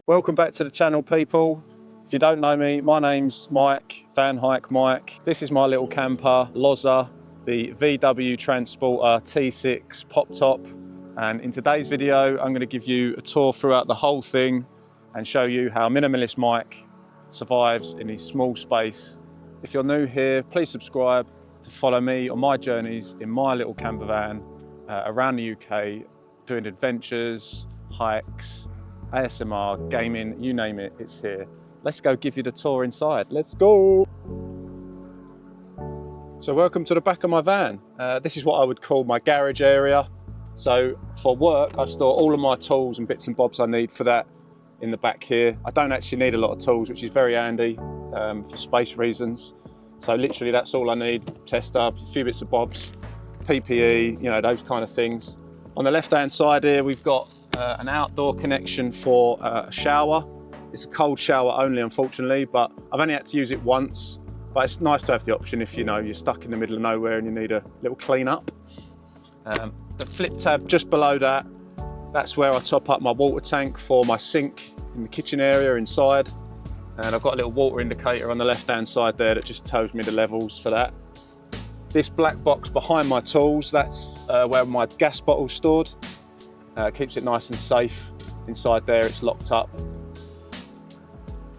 Welcome back to the channel, people. If you don't know me, my name's Mike, VanHikeMike. This is my little camper, Loza, the VW Transporter T6 pop top. And in today's video, I'm going to give you a tour throughout the whole thing and show you how Minimalist Mike survives in his small space. If you're new here, please subscribe to follow me on my journeys in my little camper van around the UK, doing adventures, hikes, ASMR, gaming, you name it, it's here. Let's go give you the tour inside. Let's go. So welcome to the back of my van. This is what I would call my garage area. So for work, I store all of my tools and bits and bobs I need for that in the back here. I don't actually need a lot of tools, which is very handy for space reasons. So literally that's all I need. Tester, a few bits of bobs, PPE, you know, those kind of things. On the left-hand side here, we've got an outdoor connection for a shower. It's a cold shower only, unfortunately, but I've only had to use it once. But it's nice to have the option if, you know, you're stuck in the middle of nowhere and you need a little clean up. The flip tab just below that, that's where I top up my water tank for my sink in the kitchen area inside. And I've got a little water indicator on the left-hand side there that just tells me the levels for that. This black box behind my tools, that's where my gas bottle's stored. Keeps it nice and safe inside there, it's locked up.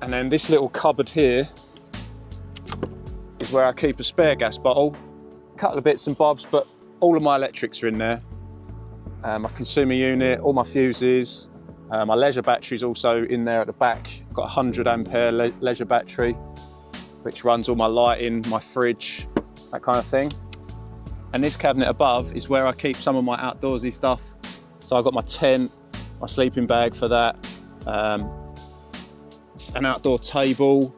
And then this little cupboard here is where I keep a spare gas bottle, a couple of bits and bobs, but all of my electrics are in there. My consumer unit, all my fuses, my leisure battery's also in there at the back. I've got a 100 ampere leisure battery, which runs all my lighting, my fridge, that kind of thing. And this cabinet above is where I keep some of my outdoorsy stuff. So I've got my tent, my sleeping bag for that, an outdoor table,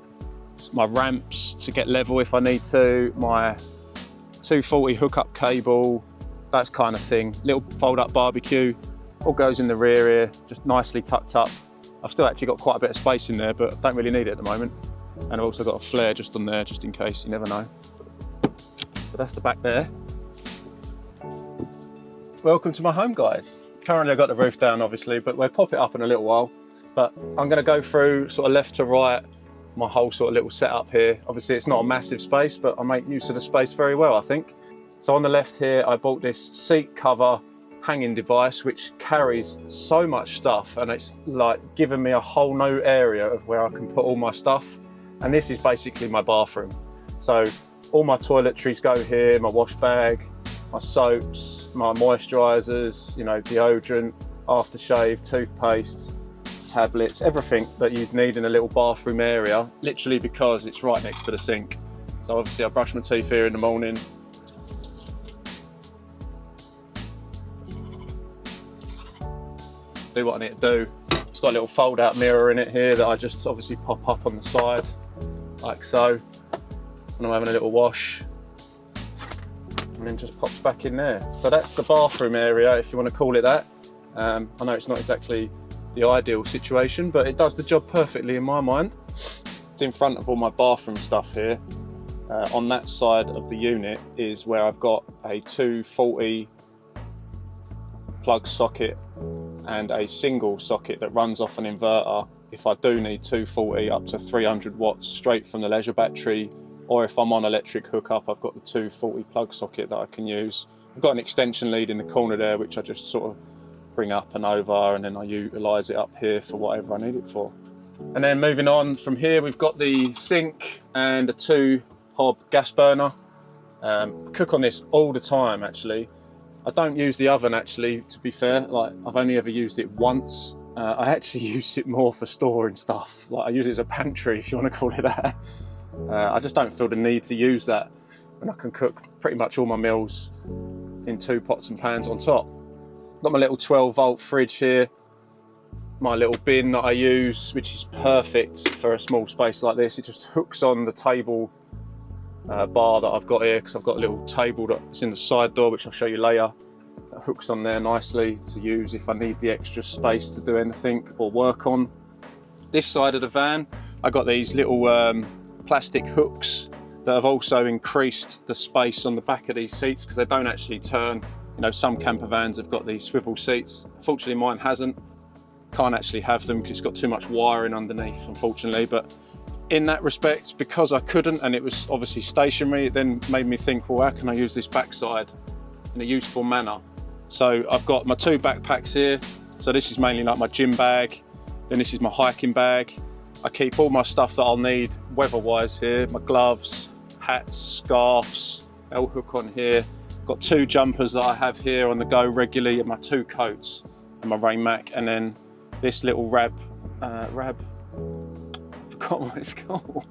my ramps to get level if I need to, my 240 hookup cable, that kind of thing. Little fold up barbecue, all goes in the rear here, just nicely tucked up. I've still actually got quite a bit of space in there, but I don't really need it at the moment. And I've also got a flare just on there, just in case, you never know. So that's the back there. Welcome to my home, guys. Currently I've got the roof down, obviously, but we'll pop it up in a little while. But I'm gonna go through sort of left to right, my whole sort of little setup here. Obviously it's not a massive space, but I make use of the space very well, I think. So on the left here, I bought this seat cover hanging device, which carries so much stuff, and it's like giving me a whole new area of where I can put all my stuff. And this is basically my bathroom. So all my toiletries go here, my wash bag, my soaps, my moisturisers, you know, deodorant, aftershave, toothpaste, tablets, everything that you'd need in a little bathroom area, literally because it's right next to the sink. So obviously I brush my teeth here in the morning. Do what I need to do. It's got a little fold out mirror in it here that I just obviously pop up on the side, like so. And I'm having a little wash. And then just pops back in there. So that's the bathroom area, if you want to call it that. I know it's not exactly the ideal situation, but it does the job perfectly in my mind. It's in front of all my bathroom stuff here. On that side of the unit is where I've got a 240 plug socket and a single socket that runs off an inverter if I do need 240 up to 300 watts straight from the leisure battery, or if I'm on electric hookup, I've got the 240 plug socket that I can use. I've got an extension lead in the corner there, which I just sort of bring up and over, and then I utilise it up here for whatever I need it for. And then moving on from here, we've got the sink and a 2-hob gas burner. Cook on this all the time, actually. I don't use the oven, actually, to be fair. Like, I've only ever used it once. I actually use it more for storing stuff. Like, I use it as a pantry, if you want to call it that. I just don't feel the need to use that when I can cook pretty much all my meals in 2 pots and pans on top. Got my little 12-volt fridge here, my little bin that I use, which is perfect for a small space like this. It just hooks on the table bar that I've got here, because I've got a little table that's in the side door, which I'll show you later, that hooks on there nicely to use if I need the extra space to do anything or work on. This side of the van, I got these little plastic hooks that have also increased the space on the back of these seats, because they don't actually turn. You know, some camper vans have got these swivel seats. Fortunately mine hasn't. can't actually have them because it's got too much wiring underneath, unfortunately. But in that respect, because I couldn't, and it was obviously stationary, it then made me think, well, how can I use this backside in a useful manner? So I've got my 2 backpacks here. So this is mainly like my gym bag, then this is my hiking bag. I keep all my stuff that I'll need weather-wise here, my gloves, hats, scarves, L hook on here. Got 2 jumpers that I have here on the go regularly, and my 2 coats and my rain mac, and then this little rab, I forgot what it's called.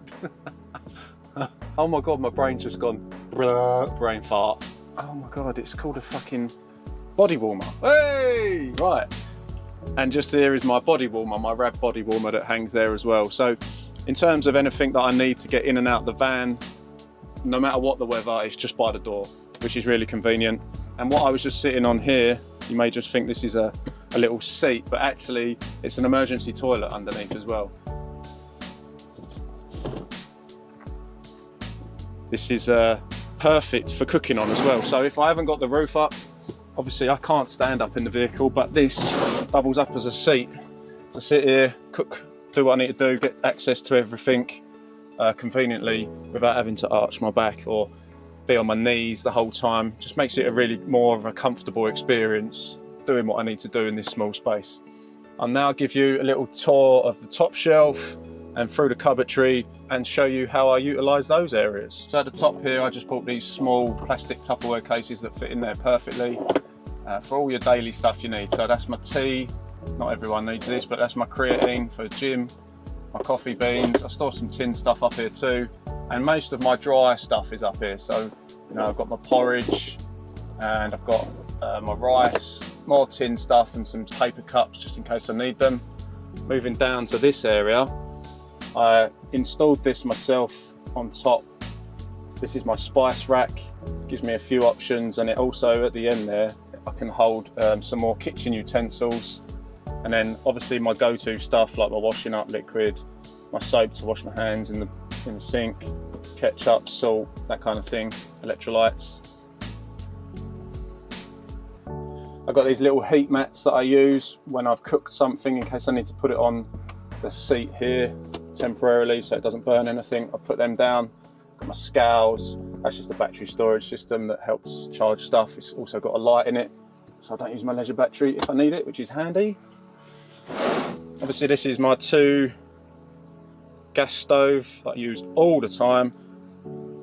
Oh my God, my brain's just gone brain fart. Oh my God, it's called a fucking body warmer. Hey, right. And just here is my body warmer, my rab body warmer that hangs there as well. So in terms of anything that I need to get in and out the van, no matter what the weather, it's just by the door, which is really convenient. And what I was just sitting on here, you may just think this is a little seat, but actually it's an emergency toilet underneath as well. This is perfect for cooking on as well. So if I haven't got the roof up, obviously I can't stand up in the vehicle, but this doubles up as a seat to sit here, cook, do what I need to do, get access to everything conveniently without having to arch my back or be on my knees the whole time. Just makes it a really more of a comfortable experience doing what I need to do in this small space. I'll now give you a little tour of the top shelf and through the cupboardry and show you how I utilise those areas. So at the top here, I just bought these small plastic Tupperware cases that fit in there perfectly for all your daily stuff you need. So that's my tea, not everyone needs this, but that's my creatine for gym, my coffee beans. I store some tin stuff up here too, and most of my dry stuff is up here. So, you know, I've got my porridge and I've got my rice, more tin stuff and some paper cups just in case I need them. Moving down to this area, I installed this myself on top. This is my spice rack, gives me a few options, and it also at the end there I can hold some more kitchen utensils, and then obviously my go-to stuff like my washing up liquid, my soap to wash my hands in the sink, ketchup, salt, that kind of thing, electrolytes. I've got these little heat mats that I use when I've cooked something in case I need to put it on the seat here temporarily so it doesn't burn anything. I put them down. Got my scows, that's just a battery storage system that helps charge stuff. It's also got a light in it so I don't use my leisure battery if I need it, which is handy. Obviously this is my 2 gas stove that I use all the time.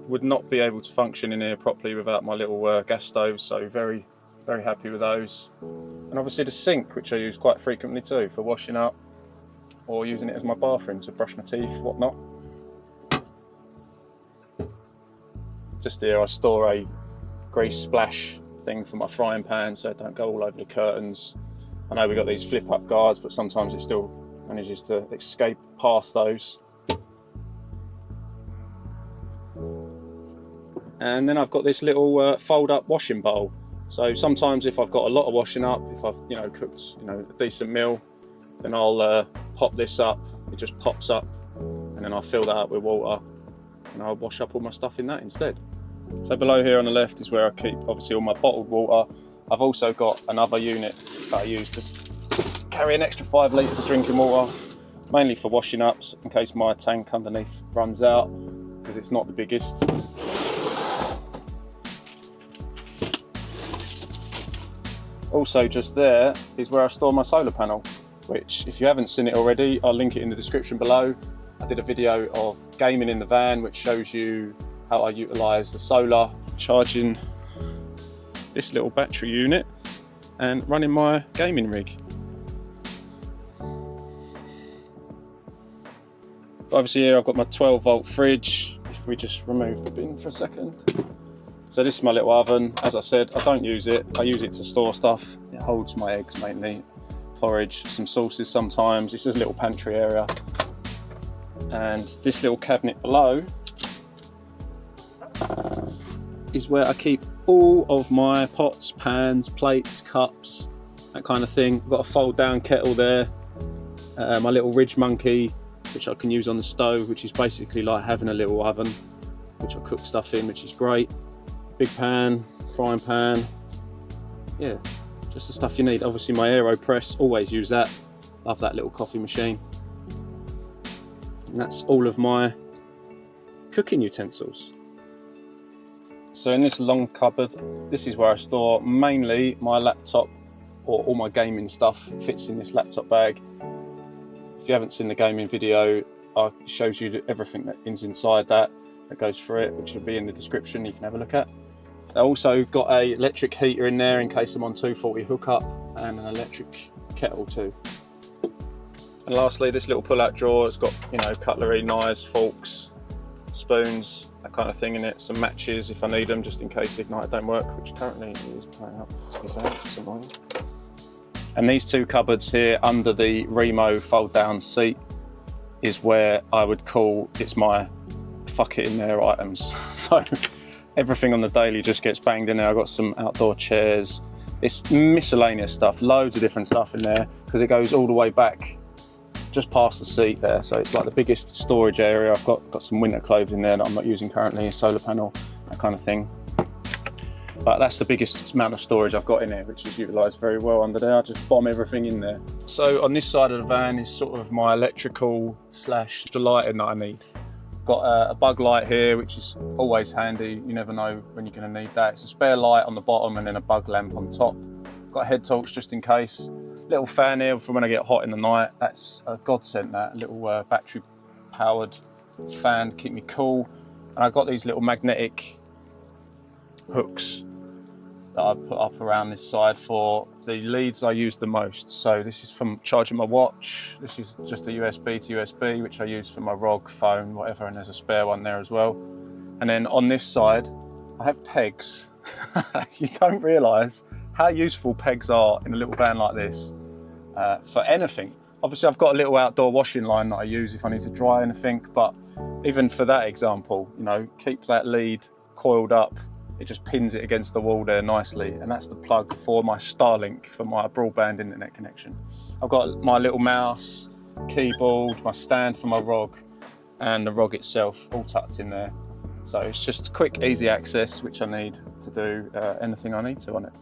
Would not be able to function in here properly without my little gas stove, so very happy with those. And obviously the sink, which I use quite frequently too for washing up or using it as my bathroom to brush my teeth, whatnot. Just here I store a grease splash thing for my frying pan so it don't go all over the curtains. I know we've got these flip up guards, but sometimes it still manages to escape past those. And then I've got this little fold up washing bowl. So sometimes if I've got a lot of washing up, if I've cooked a decent meal, then I'll pop this up. It just pops up, and then I'll fill that up with water, and I'll wash up all my stuff in that instead. So below here on the left is where I keep obviously all my bottled water. I've also got another unit that I use to carry an extra 5 litres of drinking water, mainly for washing ups in case my tank underneath runs out, because it's not the biggest. Also just there is where I store my solar panel, which if you haven't seen it already, I'll link it in the description below. I did a video of gaming in the van, which shows you how I utilise the solar, charging this little battery unit and running my gaming rig. Obviously here I've got my 12-volt fridge, if we just remove the bin for a second. So this is my little oven. As I said, I don't use it. I use it to store stuff. It holds my eggs mainly, porridge, some sauces sometimes. It's just a little pantry area. And this little cabinet below is where I keep all of my pots, pans, plates, cups, that kind of thing. I've got a fold down kettle there. My little Ridge Monkey, which I can use on the stove, which is basically like having a little oven, which I cook stuff in, which is great. Big pan, frying pan, yeah, just the stuff you need. Obviously my AeroPress, always use that. Love that little coffee machine. And that's all of my cooking utensils. So in this long cupboard, this is where I store mainly my laptop, or all my gaming stuff fits in this laptop bag. If you haven't seen the gaming video, it shows you everything that is inside that goes through it, which will be in the description, you can have a look at. I also got a electric heater in there in case I'm on 240 hookup, and an electric kettle too. And lastly, this little pull-out drawer, it's got, you know, cutlery, knives, forks, spoons, that kind of thing in it. Some matches if I need them, just in case the igniter don't work, which currently is playing up. It's annoying. And these two cupboards here under the Remo fold-down seat is where I would call it's my fuck it in there items. So everything on the daily just gets banged in there. I've got some outdoor chairs. It's miscellaneous stuff, loads of different stuff in there, because it goes all the way back just past the seat there. So it's like the biggest storage area. I've got some winter clothes in there that I'm not using currently, a solar panel, that kind of thing. But that's the biggest amount of storage I've got in here, which is utilised very well under there. I just bomb everything in there. So on this side of the van is sort of my electrical / lighting that I need. Got a bug light here, which is always handy. You never know when you're going to need that. It's a spare light on the bottom and then a bug lamp on top. Got a head torch just in case. Little fan here for when I get hot in the night. That's a godsend, that. A little battery powered fan to keep me cool. And I've got these little magnetic hooks that I put up around this side for the leads I use the most. So this is from charging my watch. This is just a USB to USB, which I use for my ROG, phone, whatever, and there's a spare one there as well. And then on this side, I have pegs. You don't realise how useful pegs are in a little van like this for anything. Obviously, I've got a little outdoor washing line that I use if I need to dry anything, but even for that example, you know, keep that lead coiled up. It just pins it against the wall there nicely, and that's the plug for my Starlink for my broadband internet connection. I've got my little mouse, keyboard, my stand for my ROG, and the ROG itself all tucked in there. So it's just quick, easy access, which I need to do anything I need to on it.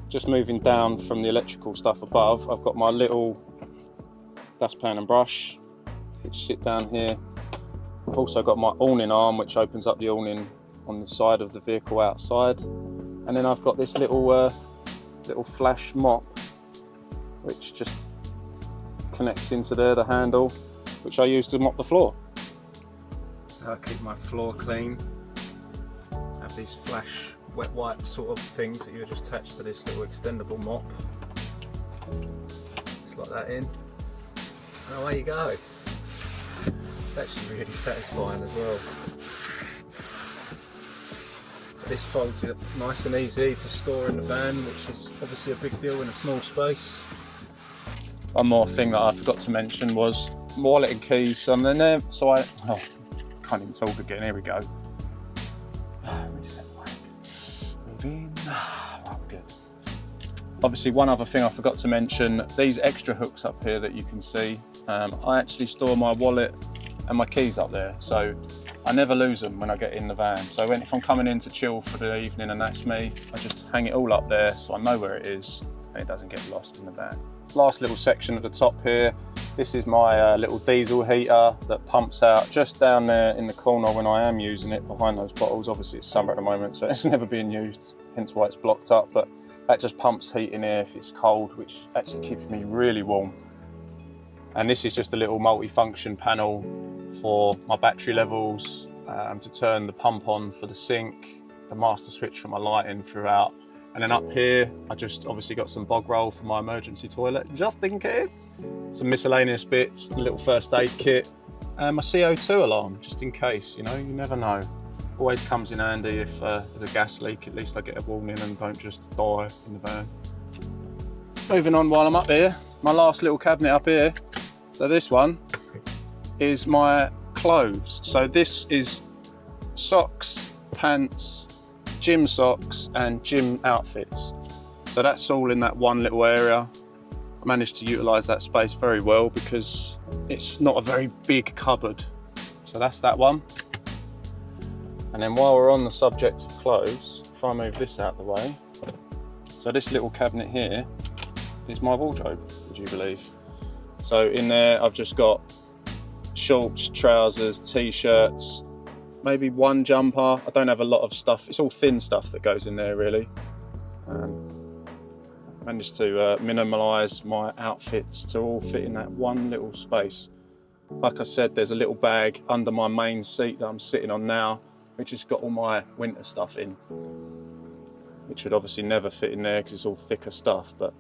Just moving down from the electrical stuff above, I've got my little dustpan and brush, which sit down here. I've also got my awning arm, which opens up the awning on the side of the vehicle outside. And then I've got this little flash mop, which just connects into there, the handle, which I use to mop the floor. So I keep my floor clean. I have these flash wet wipe sort of things that you just attach to this little extendable mop. Slot that in, and away you go. It's actually really satisfying as well. This folds it nice and easy to store in the van, which is obviously a big deal in a small space. One more thing that I forgot to mention was wallet and keys. And then there, so I can't even talk again. Here we go. Reset mic. Move in. Right, we're good. Obviously, one other thing I forgot to mention: these extra hooks up here that you can see. I actually store my wallet and my keys up there, so I never lose them when I get in the van. So if I'm coming in to chill for the evening and that's me, I just hang it all up there so I know where it is and it doesn't get lost in the van. Last little section at the top here, this is my little diesel heater that pumps out just down there in the corner when I am using it, behind those bottles. Obviously it's summer at the moment, so it's never being used, hence why it's blocked up, but that just pumps heat in here if it's cold, which actually keeps me really warm. And this is just a little multi-function panel for my battery levels, to turn the pump on for the sink, the master switch for my lighting throughout. And then up here, I just obviously got some bog roll for my emergency toilet, just in case. Some miscellaneous bits, a little first aid kit, and my CO2 alarm, just in case, you know, you never know. Always comes in handy if there's a gas leak, at least I get a warning and don't just die in the van. Moving on while I'm up here, my last little cabinet up here. So this one is my clothes. So this is socks, pants, gym socks and gym outfits. So that's all in that one little area. I managed to utilise that space very well because it's not a very big cupboard. So that's that one. And then while we're on the subject of clothes, if I move this out of the way, so this little cabinet here is my wardrobe, would you believe? So in there I've just got shorts, trousers, t-shirts, maybe one jumper. I don't have a lot of stuff. It's all thin stuff that goes in there really. Managed to minimalise my outfits to all fit in that one little space. Like I said, there's a little bag under my main seat that I'm sitting on now, which has got all my winter stuff in, which would obviously never fit in there because it's all thicker stuff, but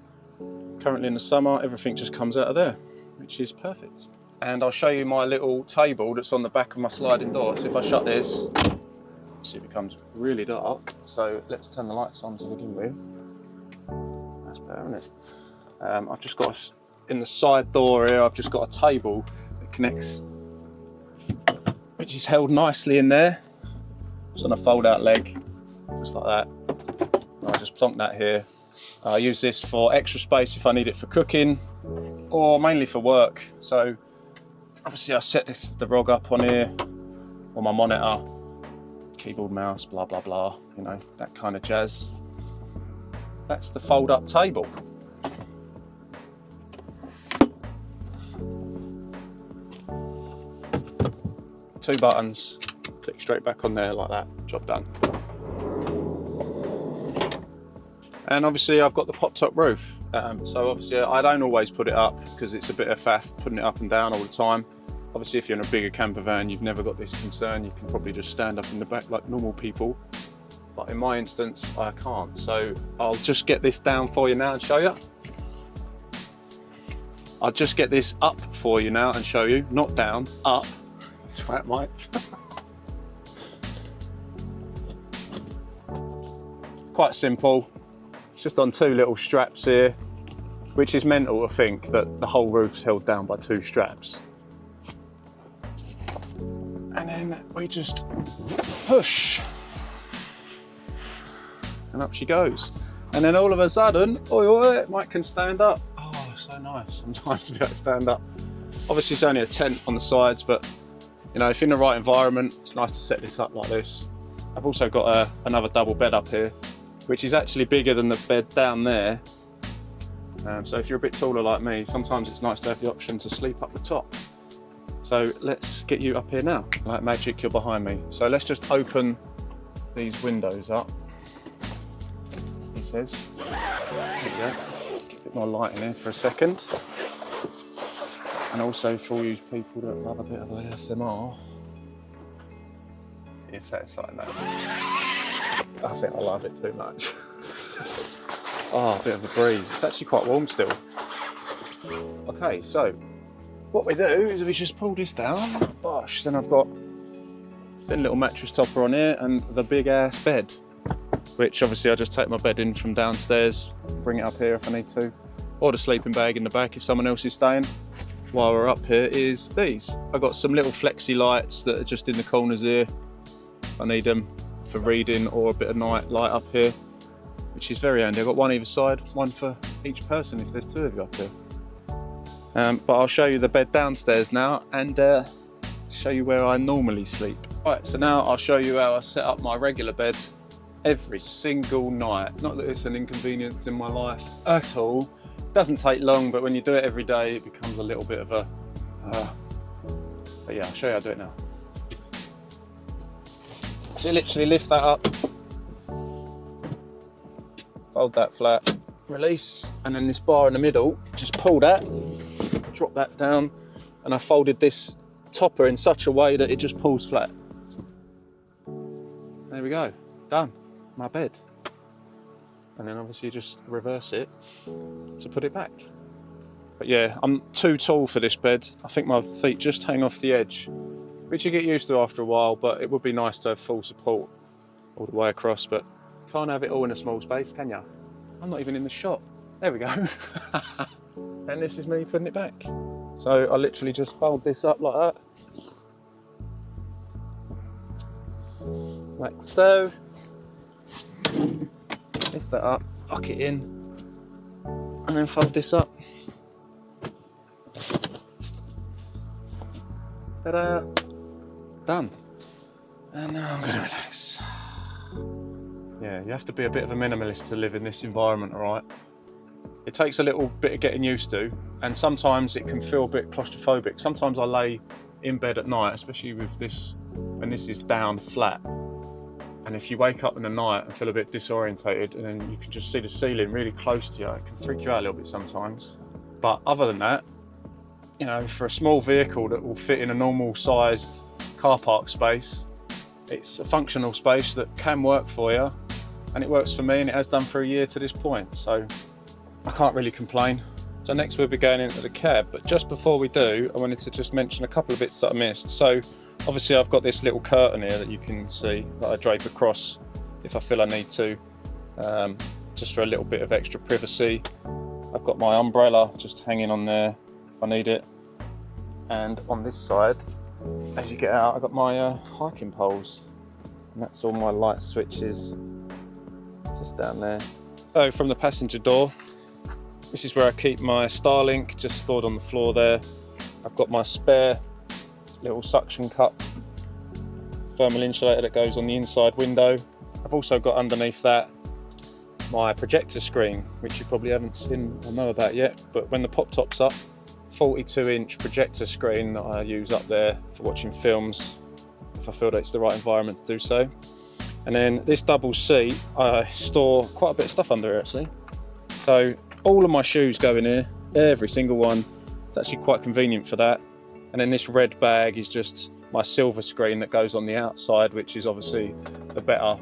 currently in the summer everything just comes out of there, which is perfect. And I'll show you my little table that's on the back of my sliding door. So if I shut this, see, it becomes really dark, so let's turn the lights on to begin with. That's better, isn't it? I've just got in the side door here, I've just got a table that connects, which is held nicely in there. It's on a fold out leg, just like that. And I just plonk that here. I use this for extra space if I need it for cooking, or mainly for work. So obviously I set the ROG up on here, or my monitor, keyboard, mouse, blah, blah, blah, you know, that kind of jazz. That's the fold up table. Two buttons, click straight back on there like that, job done. And obviously I've got the pop top roof. So obviously I don't always put it up because it's a bit of faff putting it up and down all the time. Obviously if you're in a bigger camper van, you've never got this concern. You can probably just stand up in the back like normal people. But in my instance, I can't. So I'll just get this down for you now and show you. I'll just get this up for you now and show you, not down, up. That's right, Mike. Quite simple. It's just on two little straps here, which is mental to think that the whole roof's held down by two straps. And then we just push. And up she goes. And then all of a sudden, oi, oi, Mike can stand up. Oh, so nice sometimes to be able to stand up. Obviously it's only a tent on the sides, but you know, if in the right environment, it's nice to set this up like this. I've also got another double bed up here, which is actually bigger than the bed down there. So if you're a bit taller like me, sometimes it's nice to have the option to sleep up the top. So let's get you up here now. Like magic, you're behind me. So let's just open these windows up. There we go. Get a bit more light in here for a second. And also for all you people that love a bit of ASMR, it's satisfying that. I think I love it too much. Oh, a bit of a breeze. It's actually quite warm still. Okay, so what we do is we just pull this down. Bosh, then I've got a thin little mattress topper on here and the big ass bed, which obviously I just take my bed in from downstairs, bring it up here if I need to, or the sleeping bag in the back if someone else is staying. While we're up here is these. I've got some little flexi lights that are just in the corners here. I need them for reading or a bit of night light up here, which is very handy. I've got one either side, one for each person if there's two of you up here. But I'll show you the bed downstairs now and show you where I normally sleep. Right, so now I'll show you how I set up my regular bed every single night. Not that it's an inconvenience in my life at all. It doesn't take long, but when you do it every day, it becomes a little bit of a... But yeah, I'll show you how to do it now. So you literally lift that up, fold that flat, release, and then this bar in the middle, just pull that, drop that down, and I folded this topper in such a way that it just pulls flat. There we go, done, my bed. And then obviously you just reverse it to put it back. But yeah, I'm too tall for this bed. I think my feet just hang off the edge, which you get used to after a while, but it would be nice to have full support all the way across, but can't have it all in a small space, can ya? I'm not even in the shot. There we go. And this is me putting it back. So I literally just fold this up like that. Like so. Lift that up, lock it in, and then fold this up. Ta-da! Done. And now I'm going to relax. Yeah, you have to be a bit of a minimalist to live in this environment, alright? It takes a little bit of getting used to, and sometimes it can feel a bit claustrophobic. Sometimes I lay in bed at night, especially with this, when this is down flat, and if you wake up in the night and feel a bit disorientated and then you can just see the ceiling really close to you, it can freak you out a little bit sometimes. But other than that, you know, for a small vehicle that will fit in a normal sized car park space, it's a functional space that can work for you, and it works for me, and it has done for a year to this point, so I can't really complain. So next we'll be going into the cab, but just before we do, I wanted to just mention a couple of bits that I missed. So obviously I've got this little curtain here that you can see that I drape across if I feel I need to, just for a little bit of extra privacy. I've got my umbrella just hanging on there if I need it. And on this side, as you get out, I've got my hiking poles. And that's all my light switches, just down there. So from the passenger door, this is where I keep my Starlink, just stored on the floor there. I've got my spare little suction cup thermal insulator that goes on the inside window. I've also got underneath that my projector screen, which you probably haven't seen or know about yet, but when the pop top's up, 42-inch projector screen that I use up there for watching films if I feel that it's the right environment to do so. And then this double seat, I store quite a bit of stuff under it actually. So all of my shoes go in here, every single one. It's actually quite convenient for that. And then this red bag is just my silver screen that goes on the outside, which is obviously a better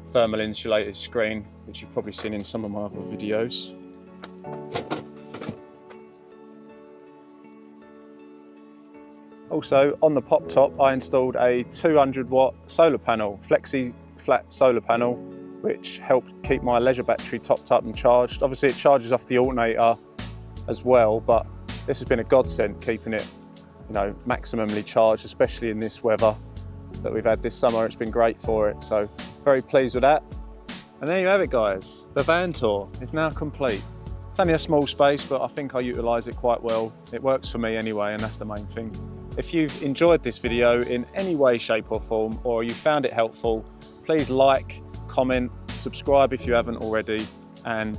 thermal insulated screen, which you've probably seen in some of my other videos. Also on the pop top, I installed a 200-watt solar panel, flexi flat solar panel, which helped keep my leisure battery topped up and charged. Obviously it charges off the alternator as well, but this has been a godsend, keeping it, you know, maximally charged, especially in this weather that we've had this summer. It's been great for it, so very pleased with that. And there you have it guys, the van tour is now complete. It's only a small space, but I think I utilise it quite well. It works for me anyway, and that's the main thing. If you've enjoyed this video in any way, shape or form, or you found it helpful, please like, comment, subscribe if you haven't already, and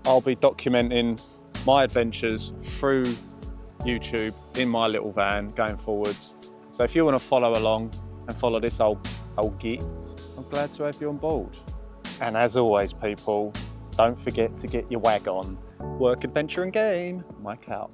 I'll be documenting my adventures through YouTube in my little van going forwards. So if you want to follow along and follow this old git, I'm glad to have you on board. And as always people, don't forget to get your wag on. Work, adventure and game. Mike out.